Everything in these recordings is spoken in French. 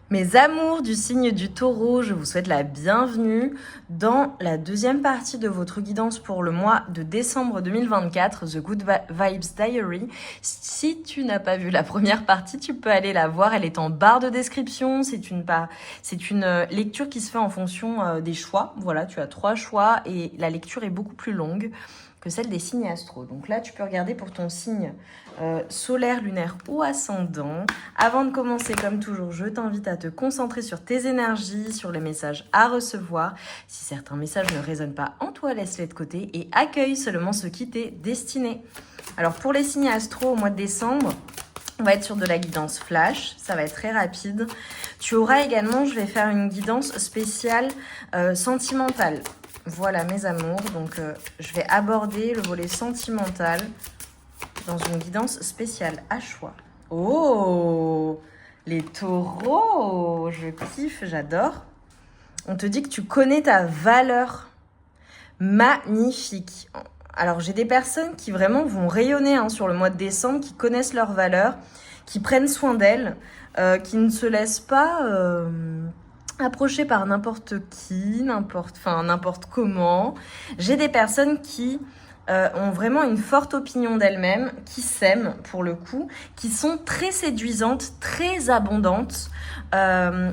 Mes amours du signe du Taureau, je vous souhaite la bienvenue dans la deuxième partie de votre guidance pour le mois de décembre 2024, The Good Vibes Diary. Si tu n'as pas vu la première partie, tu peux aller la voir, elle est en barre de description. C'est une lecture qui se fait en fonction des choix. Voilà, tu as 3 choix et la lecture est beaucoup plus longue que celle des signes astro. Donc là, tu peux regarder pour ton signe solaire, lunaire ou ascendant. Avant de commencer, comme toujours, je t'invite à te concentrer sur tes énergies, sur les messages à recevoir. Si certains messages ne résonnent pas en toi, laisse-les de côté et accueille seulement ce qui t'est destiné. Alors pour les signes astro au mois de décembre, on va être sur de la guidance flash, ça va être très rapide. Tu auras également, je vais faire une guidance spéciale sentimentale. Voilà mes amours, donc je vais aborder le volet sentimental dans une guidance spéciale à choix. Oh, les taureaux, je kiffe, j'adore. On te dit que tu connais ta valeur. Magnifique. Alors j'ai des personnes qui vraiment vont rayonner sur le mois de décembre, qui connaissent leur valeur, qui prennent soin d'elles, qui ne se laissent pas approcher par n'importe qui, n'importe comment. J'ai des personnes qui ont vraiment une forte opinion d'elles-mêmes, qui s'aiment pour le coup, qui sont très séduisantes, très abondantes.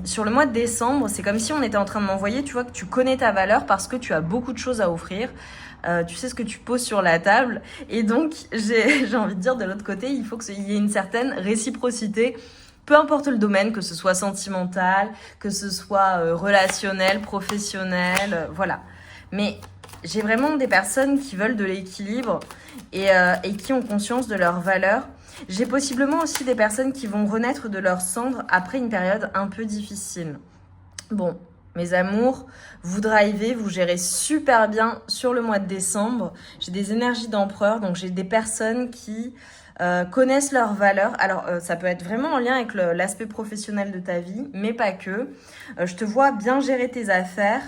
Sur le mois de décembre, c'est comme si on était en train de m'envoyer, tu vois, que tu connais ta valeur parce que tu as beaucoup de choses à offrir. Tu sais ce que tu poses sur la table. Et donc, j'ai envie de dire, de l'autre côté, il faut qu'il y ait une certaine réciprocité. Peu importe le domaine, que ce soit sentimental, que ce soit relationnel, professionnel, voilà. Mais j'ai vraiment des personnes qui veulent de l'équilibre et qui ont conscience de leurs valeurs. J'ai possiblement aussi des personnes qui vont renaître de leurs cendres après une période un peu difficile. Bon, mes amours, vous drivez, vous gérez super bien sur le mois de décembre. J'ai des énergies d'empereur, donc j'ai des personnes qui connaissent leurs valeurs. Alors, ça peut être vraiment en lien avec l'aspect professionnel de ta vie, mais pas que. Je te vois bien gérer tes affaires.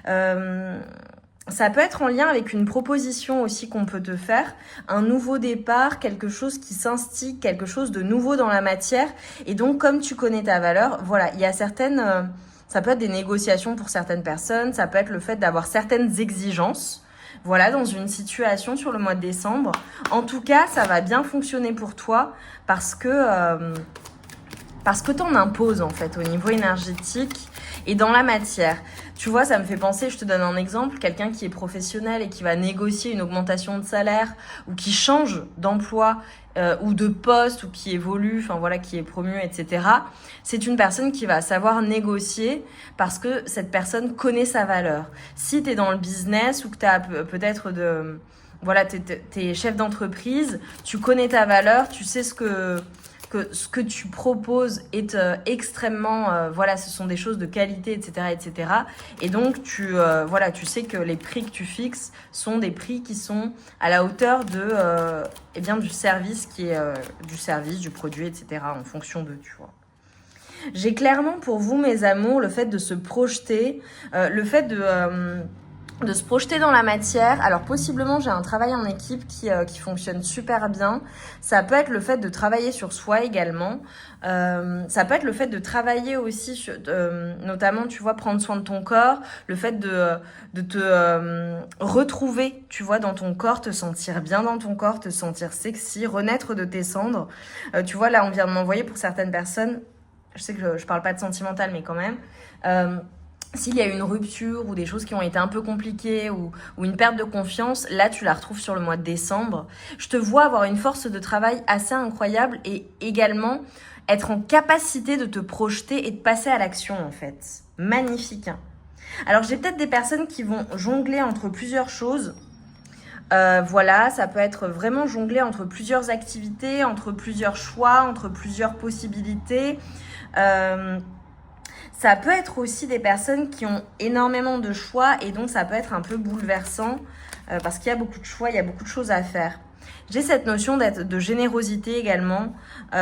Ça peut être en lien avec une proposition aussi qu'on peut te faire, un nouveau départ, quelque chose qui s'instigue, quelque chose de nouveau dans la matière. Et donc, comme tu connais ta valeur, voilà, il y a certaines... ça peut être des négociations pour certaines personnes, ça peut être le fait d'avoir certaines exigences, voilà, dans une situation sur le mois de décembre. En tout cas, ça va bien fonctionner pour toi parce que t'en imposes en fait au niveau énergétique et dans la matière. Tu vois, ça me fait penser, je te donne un exemple, quelqu'un qui est professionnel et qui va négocier une augmentation de salaire ou qui change d'emploi ou de poste ou qui évolue, enfin voilà, qui est promu, etc. C'est une personne qui va savoir négocier parce que cette personne connaît sa valeur. Si tu es dans le business ou que tu as peut-être voilà, t'es chef d'entreprise, tu connais ta valeur, tu sais ce que tu proposes est extrêmement, voilà, ce sont des choses de qualité, etc., etc. Et donc, tu sais que les prix que tu fixes sont des prix qui sont à la hauteur de, du service du produit, etc., en fonction de, tu vois. J'ai clairement pour vous, mes amours, le fait de se projeter, le fait de se projeter dans la matière. Alors possiblement j'ai un travail en équipe qui fonctionne super bien. Ça peut être le fait de travailler sur soi également. Ça peut être le fait de travailler aussi sur, notamment tu vois, prendre soin de ton corps, le fait de te retrouver, tu vois, dans ton corps, te sentir bien dans ton corps, te sentir sexy, renaître de tes cendres. Tu vois, là on vient de m'envoyer pour certaines personnes, je sais que je parle pas de sentimental mais quand même, s'il y a une rupture ou des choses qui ont été un peu compliquées ou une perte de confiance, là tu la retrouves sur le mois de décembre. Je te vois avoir une force de travail assez incroyable et également être en capacité de te projeter et de passer à l'action en fait. Magnifique. Alors j'ai peut-être des personnes qui vont jongler entre plusieurs choses. Voilà, ça peut être vraiment jongler entre plusieurs activités, entre plusieurs choix, entre plusieurs possibilités. Ça peut être aussi des personnes qui ont énormément de choix et donc ça peut être un peu bouleversant parce qu'il y a beaucoup de choix, il y a beaucoup de choses à faire. J'ai cette notion de générosité également.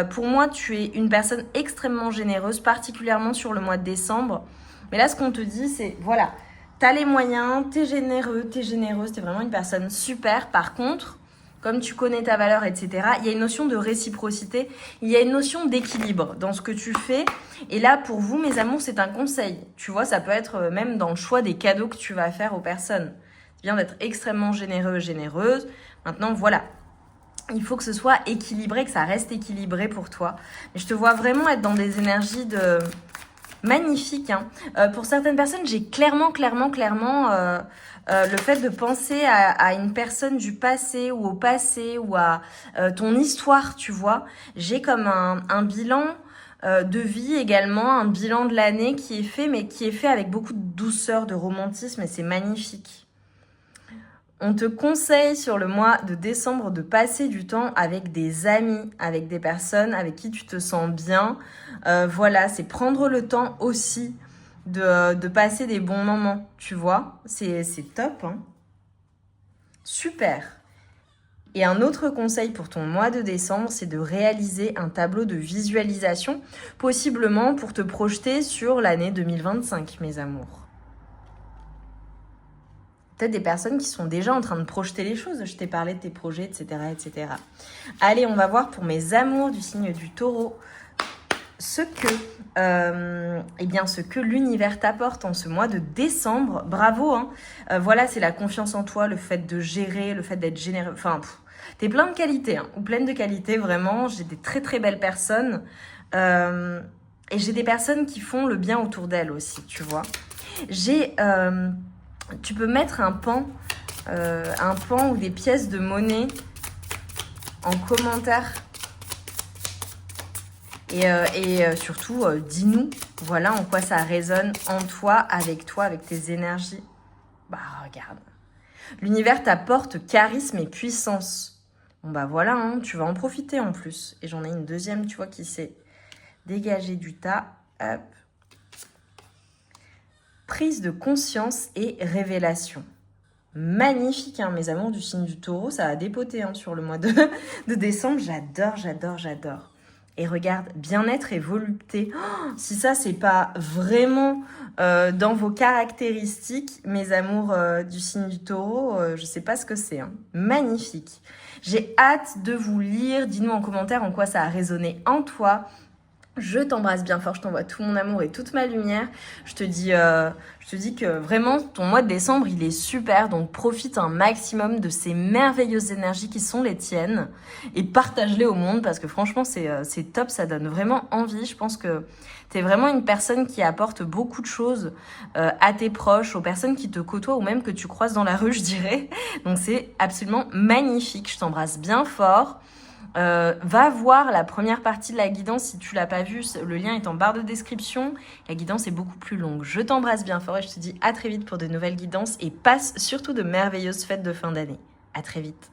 Pour moi, tu es une personne extrêmement généreuse, particulièrement sur le mois de décembre. Mais là, ce qu'on te dit, c'est voilà, t'as les moyens, t'es généreux, t'es généreuse, t'es vraiment une personne super. Par contre, comme tu connais ta valeur, etc., il y a une notion de réciprocité, il y a une notion d'équilibre dans ce que tu fais. Et là, pour vous, mes amours, c'est un conseil. Tu vois, ça peut être même dans le choix des cadeaux que tu vas faire aux personnes. C'est bien d'être extrêmement généreux, généreuse. Maintenant, voilà. Il faut que ce soit équilibré, que ça reste équilibré pour toi. Mais je te vois vraiment être dans des énergies de... magnifiques, hein. Pour certaines personnes, j'ai clairement le fait de penser à une personne du passé ou au passé ou à ton histoire, tu vois. J'ai comme un bilan de vie également, un bilan de l'année qui est fait, mais qui est fait avec beaucoup de douceur, de romantisme, et c'est magnifique. On te conseille sur le mois de décembre de passer du temps avec des amis, avec des personnes avec qui tu te sens bien. Voilà, c'est prendre le temps aussi de passer des bons moments, tu vois. C'est top, hein. Super. Et un autre conseil pour ton mois de décembre, c'est de réaliser un tableau de visualisation, possiblement pour te projeter sur l'année 2025, mes amours. Peut-être des personnes qui sont déjà en train de projeter les choses. Je t'ai parlé de tes projets, etc., etc. Allez, on va voir pour mes amours du signe du Taureau ce que l'univers t'apporte en ce mois de décembre. Bravo, hein. Voilà, c'est la confiance en toi, le fait de gérer, le fait d'être généreux. Enfin, t'es plein de qualités, hein, ou pleine de qualités, vraiment. J'ai des très très belles personnes. Et j'ai des personnes qui font le bien autour d'elles aussi, tu vois. Tu peux mettre un pan ou des pièces de monnaie en commentaire. Et surtout, dis-nous, voilà en quoi ça résonne en toi, avec tes énergies. Bah, regarde. L'univers t'apporte charisme et puissance. Bon, bah voilà, hein, tu vas en profiter en plus. Et j'en ai une deuxième, tu vois, qui s'est dégagée du tas. Hop. Prise de conscience et révélation. Magnifique, hein, mes amours du signe du Taureau, ça a dépoté hein, sur le mois de décembre. J'adore. Et regarde, bien-être et volupté. Oh, si ça, c'est pas vraiment dans vos caractéristiques, mes amours du signe du Taureau, je sais pas ce que c'est. Hein. Magnifique. J'ai hâte de vous lire. Dis-nous en commentaire en quoi ça a résonné en toi. Je t'embrasse bien fort, je t'envoie tout mon amour et toute ma lumière. Je te dis que vraiment, ton mois de décembre, il est super. Donc, profite un maximum de ces merveilleuses énergies qui sont les tiennes. Et partage-les au monde parce que franchement, c'est top. Ça donne vraiment envie. Je pense que t'es vraiment une personne qui apporte beaucoup de choses à tes proches, aux personnes qui te côtoient ou même que tu croises dans la rue, je dirais. Donc, c'est absolument magnifique. Je t'embrasse bien fort. Va voir la première partie de la guidance si tu l'as pas vue, le lien est en barre de description. La guidance est beaucoup plus longue. Je t'embrasse bien fort et je te dis à très vite pour de nouvelles guidances et passe surtout de merveilleuses fêtes de fin d'année. À très vite.